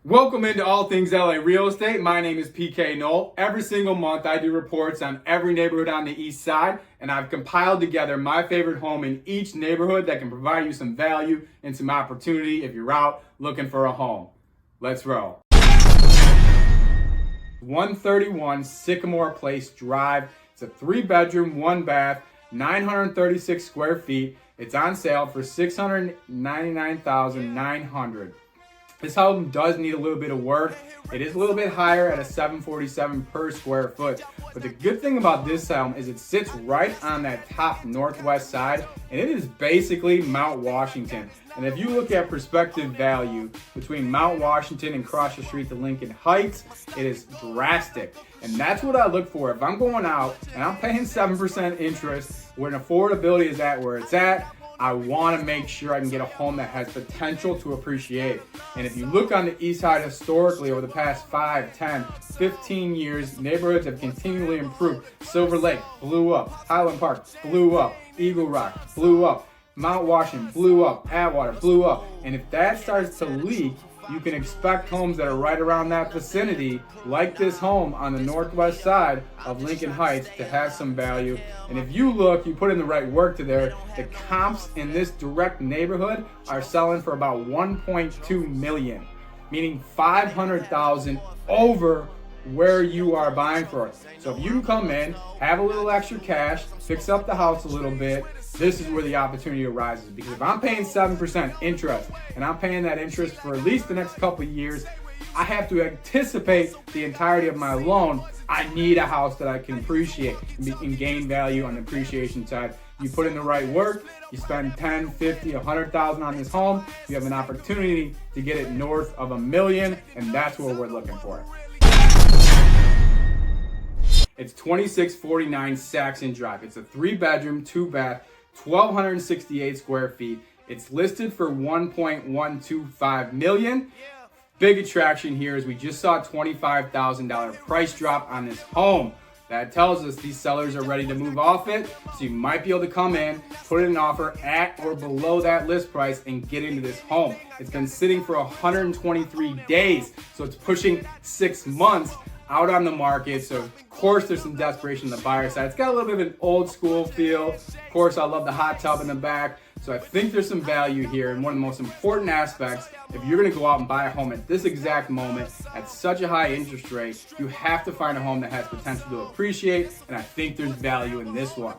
Welcome into All Things LA Real Estate. My name is PK Knoll. Every single month I do reports on every neighborhood on the east side, and I've compiled together my favorite home in each neighborhood that can provide you some value and some opportunity if you're out looking for a home. Let's roll. 131 Sycamore Place Drive. It's a 3-bedroom, 1-bath, 936 square feet. It's on sale for $699,900. This home does need a little bit of work. It is a little bit higher at a $747 per square foot. But the good thing about this home is it sits right on that top northwest side, and it is basically Mount Washington. And if you look at perspective value between Mount Washington and across the street to Lincoln Heights, it is drastic. And that's what I look for. If I'm going out and I'm paying 7% interest, when affordability is at where it's at, I want to make sure I can get a home that has potential to appreciate. And if you look on the east side historically over the past 5, 10, 15 years, neighborhoods have continually improved. Silver Lake blew up, Highland Park blew up, Eagle Rock blew up, Mount Washington blew up, Atwater blew up. And if that starts to leak, you can expect homes that are right around that vicinity, like this home on the northwest side of Lincoln Heights, to have some value. And if you look, you put in the right work to there, the comps in this direct neighborhood are selling for about 1.2 million, meaning 500,000 over where you are buying for it. So if you can come in, have a little extra cash, fix up the house a little bit, this is where the opportunity arises. Because if I'm paying 7% interest and I'm paying that interest for at least the next couple of years, I have to anticipate the entirety of my loan. I need a house that I can appreciate and gain value on the appreciation side. You put in the right work, you spend 10, 50, 100,000 on this home, you have an opportunity to get it north of $1 million, and that's what we're looking for. It's 2649 Saxon Drive. It's a 3-bedroom, 2-bath, 1,268 square feet. It's listed for $1.125 million. Big attraction here is we just saw a $25,000 price drop on this home. That tells us these sellers are ready to move off it. So you might be able to come in, put in an offer at or below that list price and get into this home. It's been sitting for 123 days, so it's pushing 6 months out on the market. So of course there's some desperation on the buyer side. It's got a little bit of an old school feel. Of course, I love the hot tub in the back. So I think there's some value here. And one of the most important aspects, if you're gonna go out and buy a home at this exact moment at such a high interest rate, you have to find a home that has potential to appreciate. And I think there's value in this one.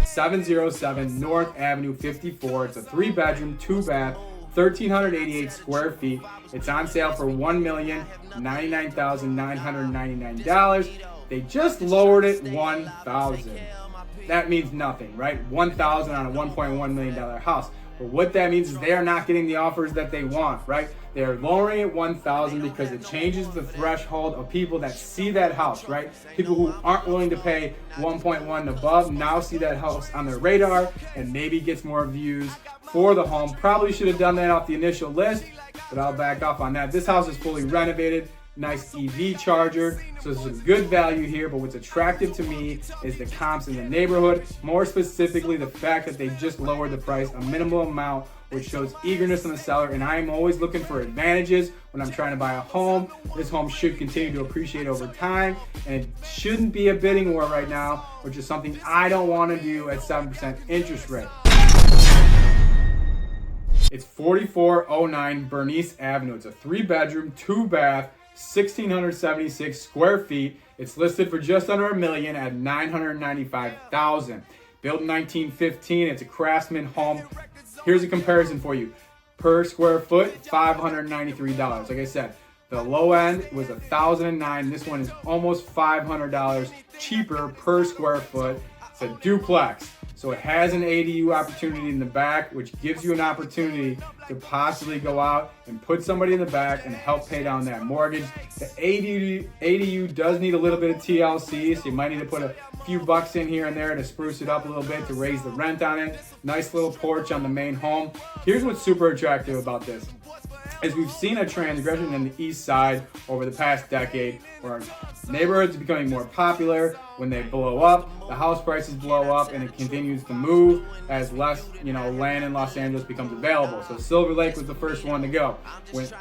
707 North Avenue 54. It's a 3-bedroom, 2-bath, 1,388 square feet. It's on sale for $1,099,999. They just lowered it $1,000. That means nothing, right? $1,000 on a $1.1 million house. But what that means is they are not getting the offers that they want, right? They're lowering it $1,000 because it changes the threshold of people that see that house, right? People who aren't willing to pay 1.1 and above now see that house on their radar and maybe gets more views for the home. Probably should have done that off the initial list, but I'll back off on that. This house is fully renovated. Nice EV charger, so there's some good value here. But what's attractive to me is the comps in the neighborhood, more specifically the fact that they just lowered the price a minimal amount, which shows eagerness on the seller. And I'm always looking for advantages when I'm trying to buy a home. This home should continue to appreciate over time, and it shouldn't be a bidding war right now, which is something I don't want to do at 7% interest rate. It's 4409 Bernice Avenue. It's a 3-bedroom, 2-bath, 1,676 square feet. It's listed for just under $1 million at $995,000. Built in 1915. It's a Craftsman home. Here's a comparison for you. Per square foot, $593. Like I said, the low end was $1,009. This one is almost $500 cheaper per square foot. It's a duplex. So it has an ADU opportunity in the back, which gives you an opportunity to possibly go out and put somebody in the back and help pay down that mortgage. The ADU does need a little bit of TLC, so you might need to put a few bucks in here and there to spruce it up a little bit to raise the rent on it. Nice little porch on the main home. Here's what's super attractive about this. Is we've seen a transgression in the east side over the past decade where Neighborhoods are becoming more popular. When they blow up, the house prices blow up, and it continues to move as less, land in Los Angeles becomes available. So Silver Lake was the first one to go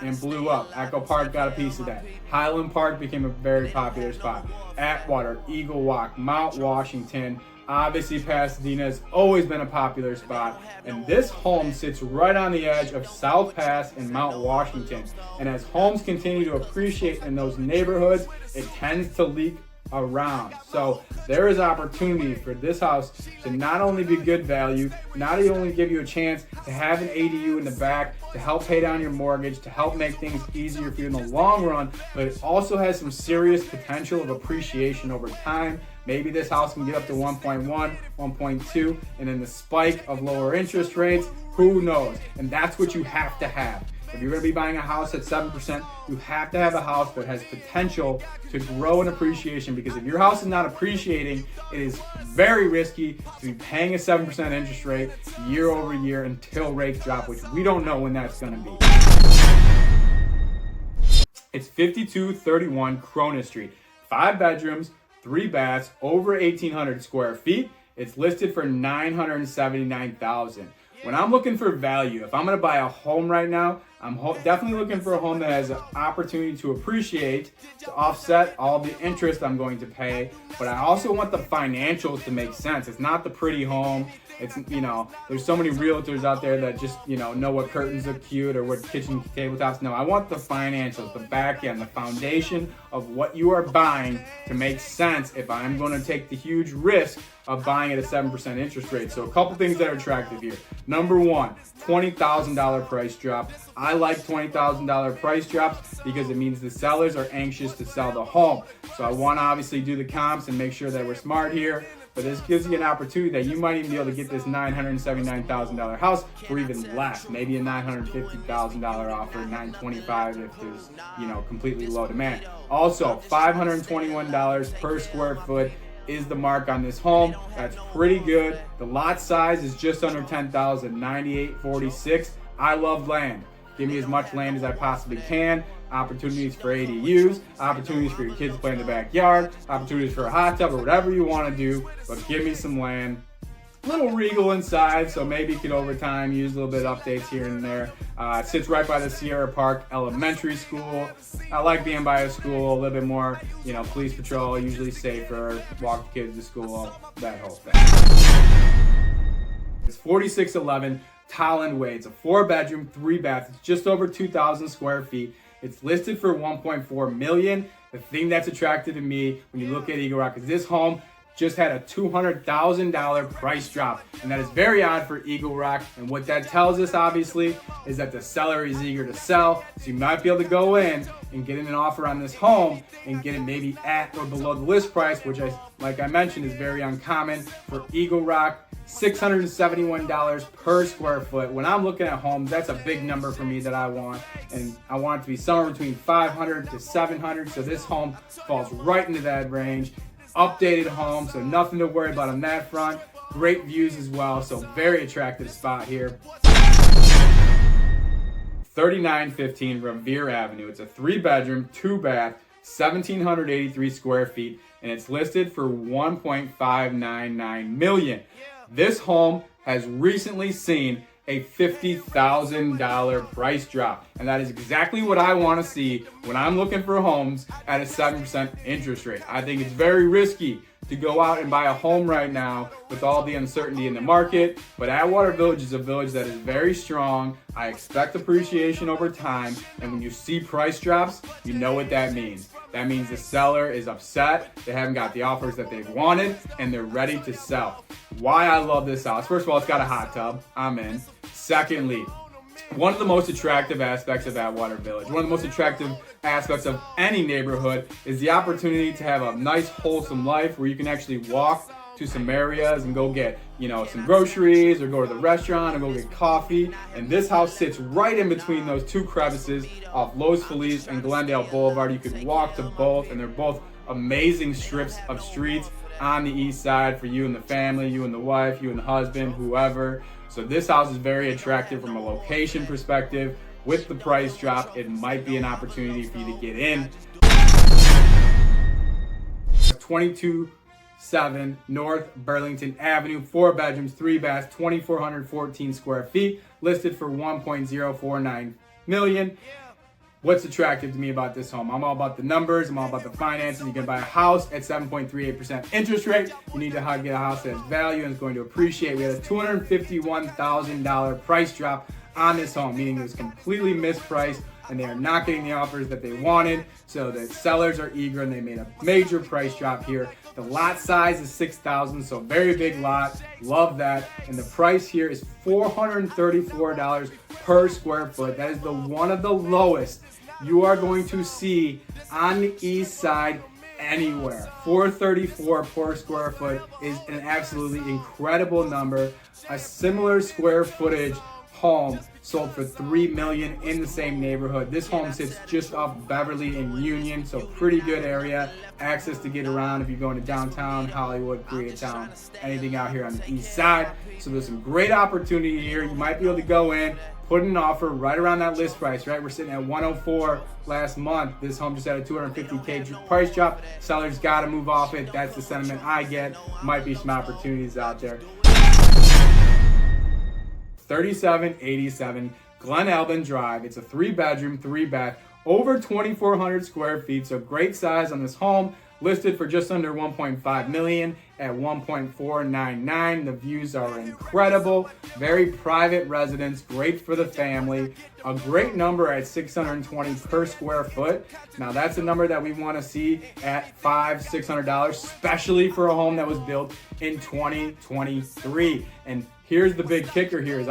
and blew up. Echo Park got a piece of that. Highland Park became a very popular spot. Atwater, Eagle Walk, Mount Washington. Obviously, Pasadena has always been a popular spot, and this home sits right on the edge of South Pass and Mount Washington. And as homes continue to appreciate in those neighborhoods, it tends to leak around. So there is opportunity for this house to not only be good value, not only give you a chance to have an ADU in the back to help pay down your mortgage, to help make things easier for you in the long run, but it also has some serious potential of appreciation over time. Maybe this house can get up to 1.1, 1.2, and then the spike of lower interest rates, who knows? And that's what you have to have. If you're going to be buying a house at 7%, you have to have a house that has potential to grow in appreciation, because if your house is not appreciating, it is very risky to be paying a 7% interest rate year over year until rates drop, which we don't know when that's going to be. It's 5231 Cronus Street. 5 bedrooms, 3 baths, over 1,800 square feet. It's listed for $979,000. When I'm looking for value, if I'm going to buy a home right now, I'm definitely looking for a home that has an opportunity to appreciate, to offset all the interest I'm going to pay. But I also want the financials to make sense. It's not the pretty home. It's, there's so many realtors out there that just, know what curtains look cute or what kitchen tabletops. No, I want the financials, the back end, the foundation of what you are buying to make sense if I'm going to take the huge risk of buying at a 7% interest rate. So a couple things that are attractive here. Number one, $20,000 price drop. I like $20,000 price drops because it means the sellers are anxious to sell the home. So I want to obviously do the comps and make sure that we're smart here. But this gives you an opportunity that you might even be able to get this $979,000 house for even less. Maybe a $950,000 offer, $925,000 if there's, completely low demand. Also, $521 per square foot is the mark on this home. That's pretty good. The lot size is just under 10,000, 9846. I love land. Give me as much land as I possibly can. Opportunities for ADUs, opportunities for your kids to play in the backyard, opportunities for a hot tub or whatever you want to do, but give me some land. A little regal inside, so maybe you could over time use a little bit of updates here and there. It sits right by the Sierra Park Elementary School. I like being by a school, a little bit more, police patrol, usually safer, walk the kids to school, that whole thing. It's 4611 Tolland Way. It's a 4-bedroom, 3-bath. It's just over 2,000 square feet. It's listed for $1.4 million. The thing that's attractive to me when you look at Eagle Rock is this home just had a $200,000 price drop, and that is very odd for Eagle Rock. And what that tells us, obviously, is that the seller is eager to sell. So you might be able to go in and get in an offer on this home and get it maybe at or below the list price, which, like I mentioned, is very uncommon for Eagle Rock. $671 per square foot. When I'm looking at homes, that's a big number for me that I want, and I want it to be somewhere between 500 to 700. So this home falls right into that range. Updated home, so nothing to worry about on that front. Great views as well, so very attractive spot here. 3915 Revere Avenue. It's a 3-bedroom, 2-bath, 1,783 square feet, and it's listed for $1.599 million. This home has recently seen a $50,000 price drop, and that is exactly what I want to see when I'm looking for homes at a 7% interest rate. I think it's very risky to go out and buy a home right now with all the uncertainty in the market, but Atwater Village is a village that is very strong. I expect appreciation over time, and when you see price drops, you know what that means. That means the seller is upset, they haven't got the offers that they've wanted, and they're ready to sell. Why I love this house: first of all, it's got a hot tub. I'm in. Secondly, one of the most attractive aspects of Atwater Village, one of the most attractive aspects of any neighborhood, is the opportunity to have a nice, wholesome life where you can actually walk to some areas and go get, some groceries, or go to the restaurant and go get coffee. And this house sits right in between those two crevices off Los Feliz and Glendale Boulevard. You could walk to both, and they're both amazing strips of streets on the east side for you and the family, you and the wife, you and the husband, whoever. So this house is very attractive from a location perspective. With the price drop, it might be an opportunity for you to get in. 22-7 North Burlington Avenue, 4 bedrooms, 3 baths, 2,414 square feet, listed for $1.049 million. What's attractive to me about this home? I'm all about the numbers. I'm all about the finances. You can buy a house at 7.38% interest rate. You need to get a house that has value and is going to appreciate. We had a $251,000 price drop on this home, meaning it was completely mispriced and they are not getting the offers that they wanted. So the sellers are eager and they made a major price drop here. The lot size is 6,000, so very big lot. Love that. And the price here is $434 per square foot. That is one of the lowest you are going to see on the east side anywhere. $434 per square foot is an absolutely incredible number. A similar square footage home sold for $3 million in the same neighborhood. This home sits just off Beverly and Union, so pretty good area. Access to get around if you're going to downtown, Hollywood, Koreatown, anything out here on the east side. So there's some great opportunity here. You might be able to go in, put an offer right around that list price, right? We're sitting at 104 last month. This home just had a $250K price drop. Sellers got to move off it. That's the sentiment I get. Might be some opportunities out there. 3787 Glen Albin Drive. It's a 3 bedroom, 3 bath, over 2,400 square feet. So great size on this home. Listed for just under $1.5 million at $1.499. The views are incredible. Very private residence, great for the family. A great number at $620 per square foot. Now that's a number that we want to see at $500-$600, especially for a home that was built in 2023. And here's the big kicker here is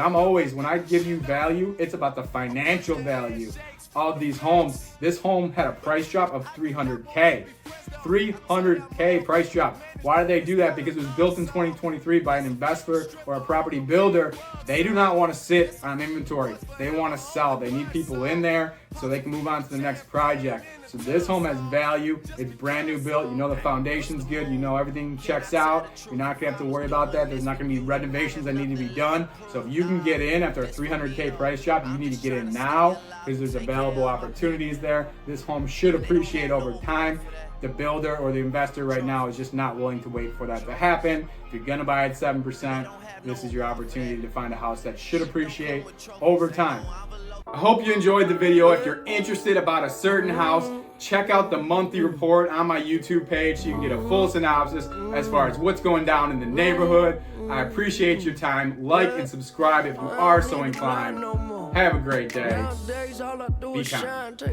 when I give you value, it's about the financial value of these homes. This home had a price drop of $300K. $300K price drop. Why did they do that? Because it was built in 2023 by an investor or a property builder. They do not want to sit on inventory. They want to sell. They need people in there so they can move on to the next project. So this home has value. It's brand new built. You know the foundation's good. You know everything checks out. You're not going to have to worry about that. There's not going to be renovations that need to be done. So if you can get in after a $300K price drop, you need to get in now because there's available opportunities there. This home should appreciate over time. The builder or the investor right now is just not willing to wait for that to happen. If you're gonna buy at 7%, this is your opportunity to find a house that should appreciate over time. I hope you enjoyed the video. If you're interested about a certain house, check out the monthly report on my YouTube page so you can get a full synopsis as far as what's going down in the neighborhood. I appreciate your time. Like and subscribe if you are so inclined. Have a great day. Be kind.